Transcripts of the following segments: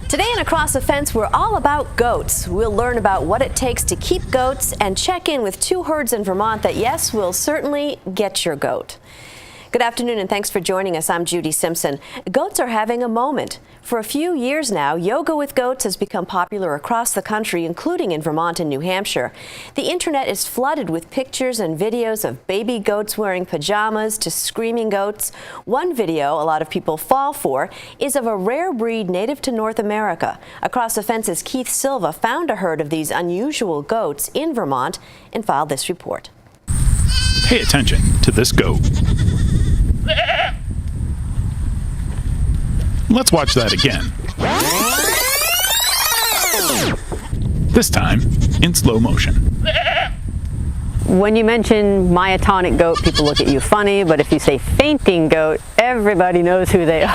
Today on Across the Fence, we're all about goats. We'll learn about what it takes to keep goats and check in with two herds in Vermont that, yes, will certainly get your goat. Good afternoon and thanks for joining us. I'm Judy Simpson. Goats are having a moment. For a few years now, yoga with goats has become popular across the country, including in Vermont and New Hampshire. The internet is flooded with pictures and videos of baby goats wearing pajamas to screaming goats. One video a lot of people fall for is of a rare breed native to North America. Across the Fence's Keith Silva found a herd of these unusual goats in Vermont and filed this report. Pay attention to this goat. Let's watch that again. This time in slow motion. When you mention myotonic goat, people look at you funny, but if you say fainting goat, everybody knows who they are.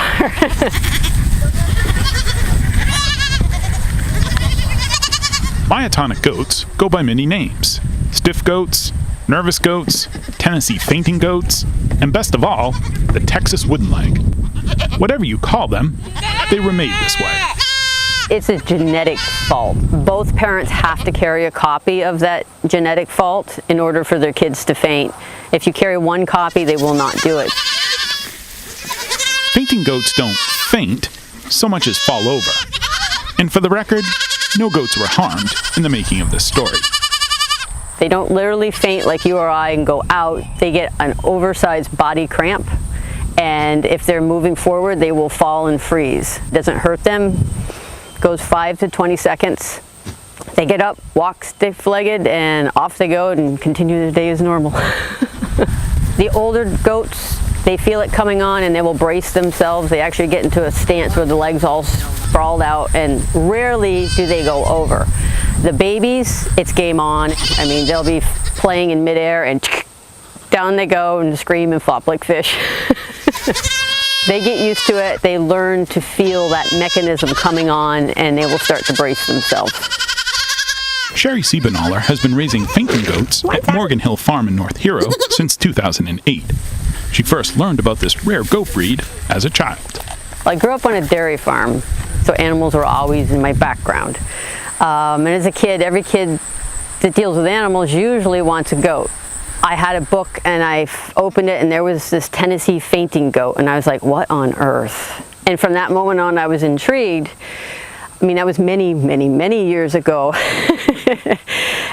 Myotonic goats go by many names. Stiff goats, nervous goats, Tennessee fainting goats, and best of all, the Texas wooden leg. Whatever you call them, they were made this way. It's a genetic fault. Both parents have to carry a copy of that genetic fault in order for their kids to faint. If you carry one copy, they will not do it. Fainting goats don't faint so much as fall over. And for the record, no goats were harmed in the making of this story. They don't literally faint like you or I and go out. They get an oversized body cramp, and if they're moving forward, they will fall and freeze. It doesn't hurt them. Goes 5 to 20 seconds. They get up, walk stiff-legged, and off they go and continue their day as normal. The older goats, they feel it coming on and they will brace themselves. They actually get into a stance where the legs all sprawled out, and rarely do they go over. The babies, it's game on. I mean, they'll be playing in midair and down they go and scream and flop like fish. They get used to it. They learn to feel that mechanism coming on, and they will start to brace themselves. Sherry Siebenaler has been raising fainting goats at Morgan Hill Farm in North Hero since 2008. She first learned about this rare goat breed as a child. I grew up on a dairy farm, so animals were always in my background. And as a kid, every kid that deals with animals usually wants a goat. I had a book and I opened it and there was this Tennessee fainting goat, and I was like, what on earth? And from that moment on, I was intrigued. I mean, that was many, many, many years ago.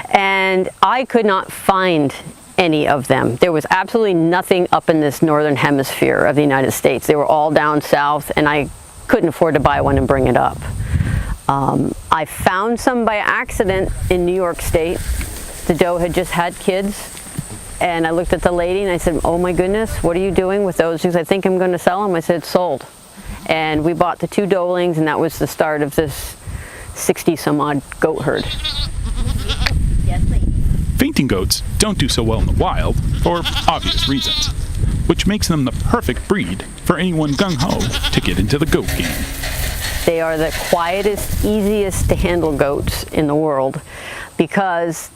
And I could not find any of them. There was absolutely nothing up in this northern hemisphere of the United States. They were all down south, and I couldn't afford to buy one and bring it up. I found some by accident in New York State. The doe had just had kids, and I looked at the lady and I said, oh my goodness, what are you doing with those? She said, I think I'm going to sell them. I said, sold. And we bought the 2 doelings, and that was the start of this 60-some-odd goat herd. Yes, lady. Fainting goats don't do so well in the wild for obvious reasons, which makes them the perfect breed for anyone gung-ho to get into the goat game. They are the quietest, easiest to handle goats in the world because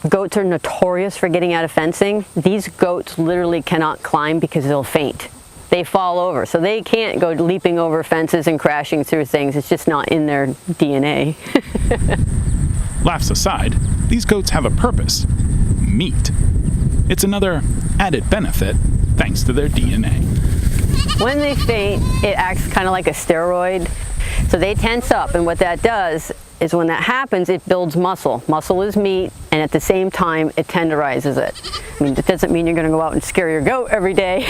goats are notorious for getting out of fencing. These goats literally cannot climb because they'll faint. They fall over, so they can't go leaping over fences and crashing through things. It's just not in their DNA. Laughs aside, these goats have a purpose: meat. It's another added benefit thanks to their DNA. When they faint, it acts kind of like a steroid. So they tense up, and what that does is when that happens, it builds muscle. Muscle is meat, and at the same time, it tenderizes it. I mean, it doesn't mean you're going to go out and scare your goat every day.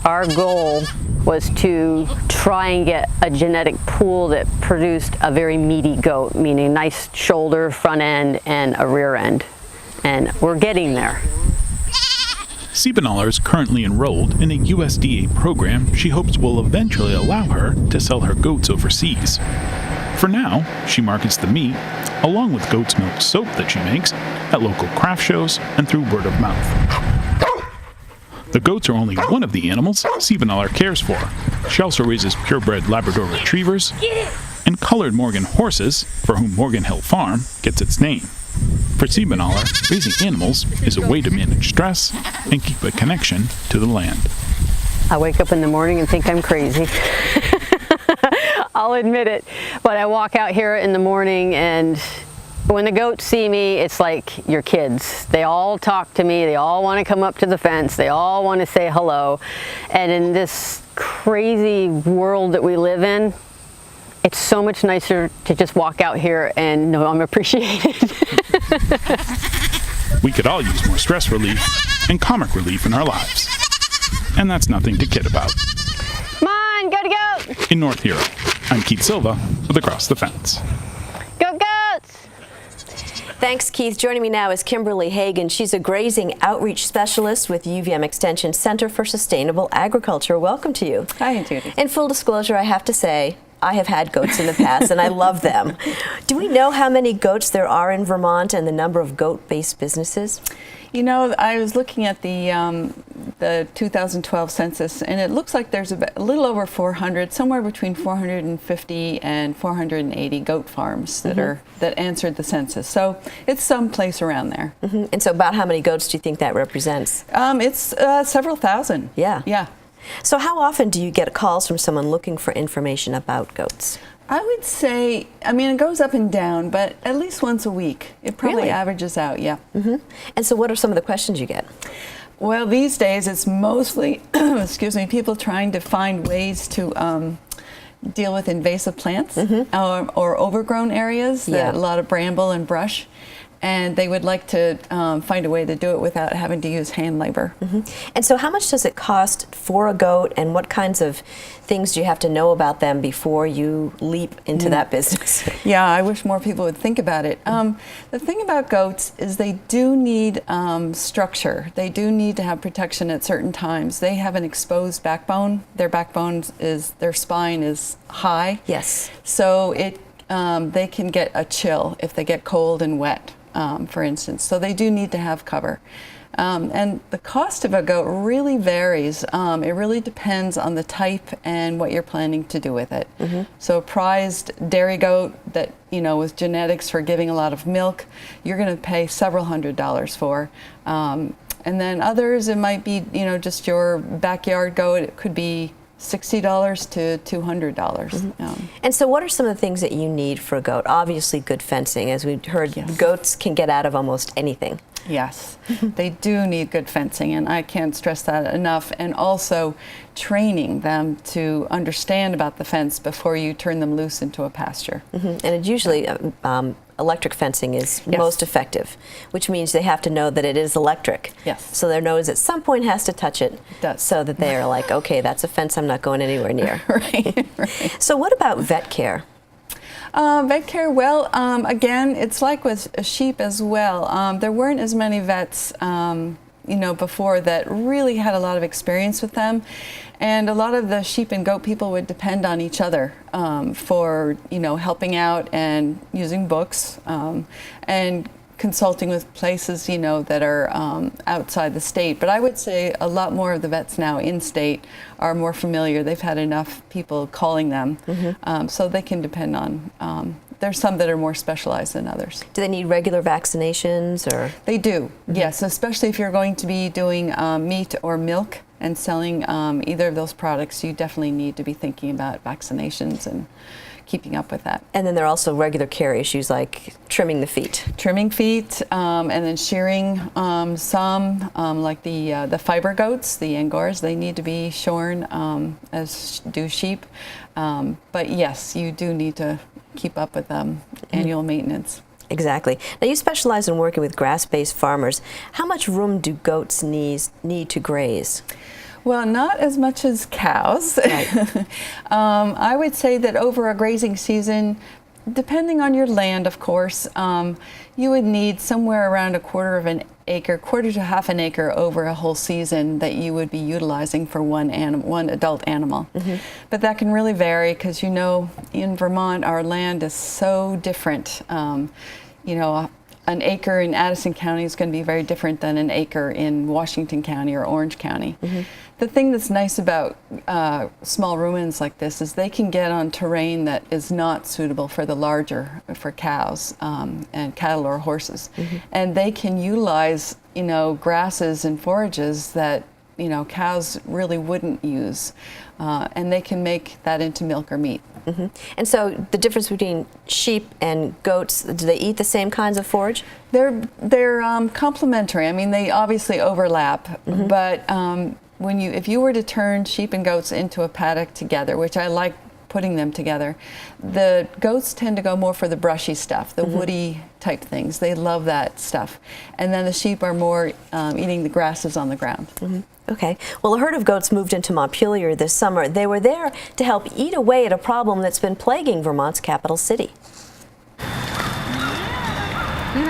Our goal was to try and get a genetic pool that produced a very meaty goat, meaning a nice shoulder, front end, and a rear end. And we're getting there. Siebenaler is currently enrolled in a USDA program she hopes will eventually allow her to sell her goats overseas. For now, she markets the meat along with goat's milk soap that she makes at local craft shows and through word of mouth. The goats are only one of the animals Siebenaler cares for. She also raises purebred Labrador retrievers and colored Morgan horses, for whom Morgan Hill Farm gets its name. For Siebenaler, raising animals is a way to manage stress and keep a connection to the land. I wake up in the morning and think I'm crazy. I'll admit it. But I walk out here in the morning, and when the goats see me, it's like your kids. They all talk to me. They all want to come up to the fence. They all want to say hello. And in this crazy world that we live in, it's so much nicer to just walk out here and know I'm appreciated. We could all use more stress relief and comic relief in our lives. And that's nothing to kid about. Come on, go to goat! In North Hero, I'm Keith Silva with Across the Fence. Go goats! Thanks, Keith. Joining me now is Kimberly Hagan. She's a grazing outreach specialist with UVM Extension Center for Sustainable Agriculture. Welcome to you. Hi, Judy. In full disclosure, I have to say, I have had goats in the past, and I love them. Do we know how many goats there are in Vermont and the number of goat-based businesses? You know, I was looking at the 2012 census, and it looks like there's a little over 400, somewhere between 450 and 480 goat farms that answered the census. So it's someplace around there. Mm-hmm. And so about how many goats do you think that represents? It's several thousand. Yeah. Yeah. So how often do you get calls from someone looking for information about goats? I would say, I mean, it goes up and down, but at least once a week. It probably Really? averages out, yeah. Mm-hmm. And so what are some of the questions you get? Well, these days it's mostly, excuse me, people trying to find ways to deal with invasive plants or overgrown areas, Yeah. a lot of bramble and brush. And they would like to find a way to do it without having to use hand labor. Mm-hmm. And so how much does it cost for a goat, and what kinds of things do you have to know about them before you leap into that business? Yeah, I wish more people would think about it. The thing about goats is they do need structure. They do need to have protection at certain times. They have an exposed backbone. Their backbone is, their spine is high. Yes. So they can get a chill if they get cold and wet, for instance. So they do need to have cover. And the cost of a goat really varies. It really depends on the type and what you're planning to do with it. So a prized dairy goat that, you know, with genetics for giving a lot of milk, you're going to pay several $100s for. And then others, it might be, you know, just your backyard goat. It could be $60 to $200. And so what are some of the things that you need for a goat? Obviously good fencing. As we heard, Yes. goats can get out of almost anything. Yes, they do need good fencing, and I can't stress that enough. And also training them to understand about the fence before you turn them loose into a pasture. And it usually electric fencing is Yes. most effective, which means they have to know that it is electric. Yes. So their nose at some point has to touch it. Does. So that they are like, okay, that's a fence I'm not going anywhere near. Right. So what about vet care? Vet care, well, again, it's like with sheep as well. There weren't as many vets, you know, before that really had a lot of experience with them. And a lot of the sheep and goat people would depend on each other for, you know, helping out and using books and consulting with places, you know, that are outside the state. But I would say a lot more of the vets now in state are more familiar. They've had enough people calling them, so they can depend on. There's some that are more specialized than others. Do they need regular vaccinations or? They do, yes, especially if you're going to be doing meat or milk and selling either of those products. You definitely need to be thinking about vaccinations and keeping up with that. And then there are also regular care issues like trimming the feet. Trimming feet and then shearing some, like the fiber goats, the Angors, they need to be shorn as do sheep. But yes, you do need to keep up with annual maintenance. Exactly. Now you specialize in working with grass-based farmers. How much room do goats need to graze? Well, not as much as cows. Right. I would say that over a grazing season, Depending on your land, of course, you would need somewhere around a quarter to half an acre over a whole season that you would be utilizing for one adult animal. But that can really vary because, you know, in Vermont, our land is so different. You know, an acre in Addison County is going to be very different than an acre in Washington County or Orange County. The thing that's nice about small ruminants like this is they can get on terrain that is not suitable for for cows and cattle or horses. And they can utilize, you know, grasses and forages that, you know, cows really wouldn't use. And they can make that into milk or meat. And so the difference between sheep and goats, do they eat the same kinds of forage? They're complementary. I mean, they obviously overlap, but if you were to turn sheep and goats into a paddock together, which I like putting them together, the goats tend to go more for the brushy stuff, the woody type things. They love that stuff. And then the sheep are more eating the grasses on the ground. Okay. Well, a herd of goats moved into Montpelier this summer. They were there to help eat away at a problem that's been plaguing Vermont's capital city.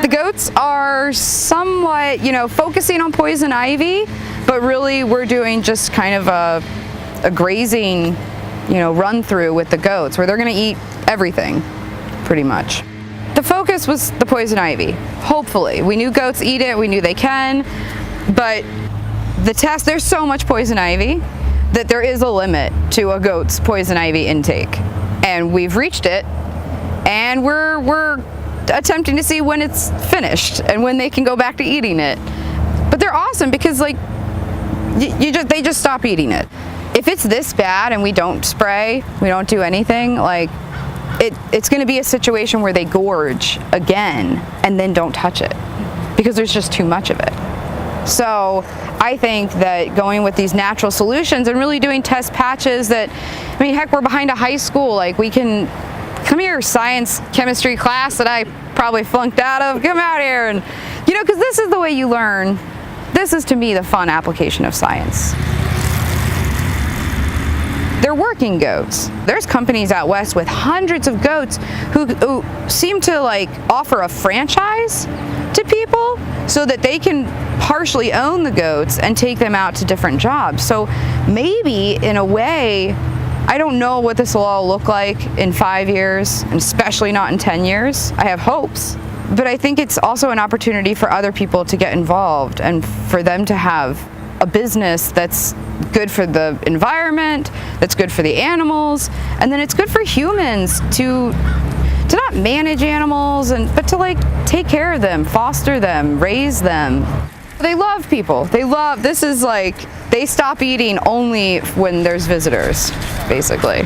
The goats are somewhat, you know, focusing on poison ivy, but really we're doing just kind of a grazing, you know, run through with the goats where they're going to eat everything, pretty much. The focus was the poison ivy, hopefully. We knew goats eat it, we knew they can, but the test, there's so much poison ivy that there is a limit to a goat's poison ivy intake. And we've reached it, and we're attempting to see when it's finished and when they can go back to eating it. But they're awesome because, like, they just stop eating it. If it's this bad and we don't spray, we don't do anything, like, it's going to be a situation where they gorge again and then don't touch it because there's just too much of it. So I think that going with these natural solutions and really doing test patches that, I mean, heck, we're behind a high school. Like, we can come here, science, chemistry class that I probably flunked out of, come out here and, you know, because this is the way you learn. This is, to me, the fun application of science. They're working goats. There's companies out west with hundreds of goats who seem to, like, offer a franchise to people so that they can partially own the goats and take them out to different jobs. So maybe, in a way, I don't know what this will all look like in 5 years, and especially not in 10 years. I have hopes. But I think it's also an opportunity for other people to get involved and for them to have a business that's good for the environment, that's good for the animals, and then it's good for humans to not manage animals, but to, like, take care of them, foster them, raise them. They love people. This is like, they stop eating only when there's visitors, basically.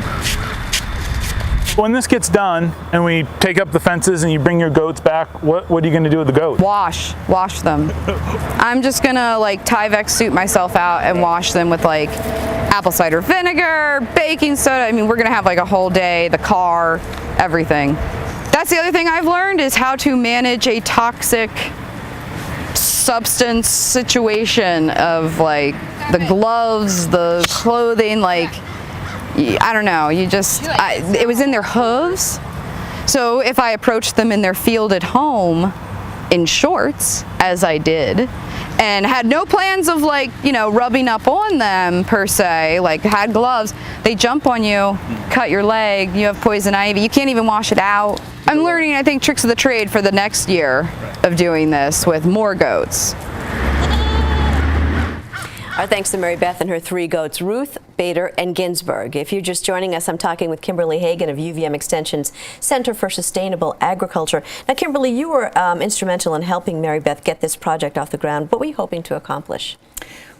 When this gets done and we take up the fences and you bring your goats back, what are you going to do with the goats? Wash them. I'm just gonna, like, Tyvek suit myself out and wash them with, like, apple cider vinegar, baking soda. I mean, we're gonna have, like, a whole day, the car, everything. That's the other thing I've learned, is how to manage a toxic substance situation of, like, the gloves, the clothing, like, I don't know, it was in their hooves. So if I approached them in their field at home in shorts, as I did, and had no plans of, like, you know, rubbing up on them per se, like had gloves, they jump on you, cut your leg, you have poison ivy, you can't even wash it out. I'm learning, I think, tricks of the trade for the next year of doing this with more goats. Our thanks to Mary Beth and her 3 goats, Ruth, Bader, and Ginsburg. If you're just joining us, I'm talking with Kimberly Hagan of UVM Extension's Center for Sustainable Agriculture. Now, Kimberly, you were instrumental in helping Mary Beth get this project off the ground. What were you hoping to accomplish?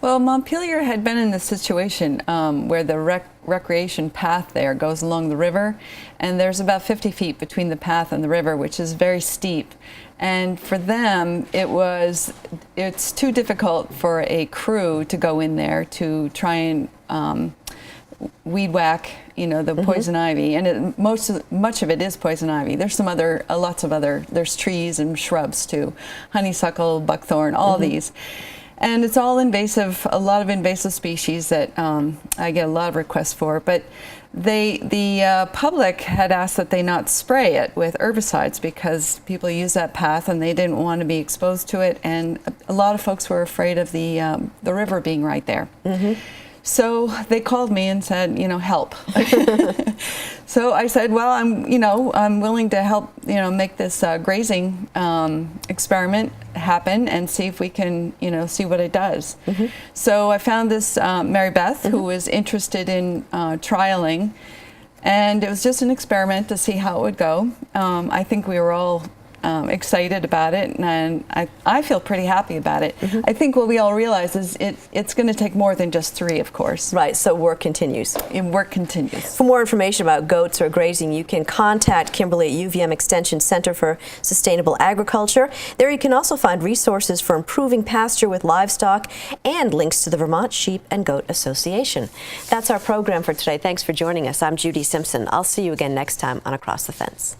Well, Montpelier had been in this situation where the recreation path there goes along the river, and there's about 50 feet between the path and the river, which is very steep. And for them, it's too difficult for a crew to go in there to try and weed whack, you know, the poison ivy. And much of it is poison ivy. There's some other, lots of other, there's trees and shrubs too, honeysuckle, buckthorn, all these. And it's all invasive, a lot of invasive species that I get a lot of requests for. But the public had asked that they not spray it with herbicides because people use that path and they didn't want to be exposed to it, and a lot of folks were afraid of the river being right there. So they called me and said, help. So I said, well, I'm willing to help, make this grazing experiment happen and see if we can, see what it does. So I found this Mary Beth who was interested in trialing, and it was just an experiment to see how it would go. I think we were all excited about it, and I feel pretty happy about it. I think what we all realize is it's going to take more than just 3, of course. Right, so work continues. And work continues. For more information about goats or grazing, you can contact Kimberly at UVM Extension Center for Sustainable Agriculture. There you can also find resources for improving pasture with livestock and links to the Vermont Sheep and Goat Association. That's our program for today. Thanks for joining us. I'm Judy Simpson. I'll see you again next time on Across the Fence.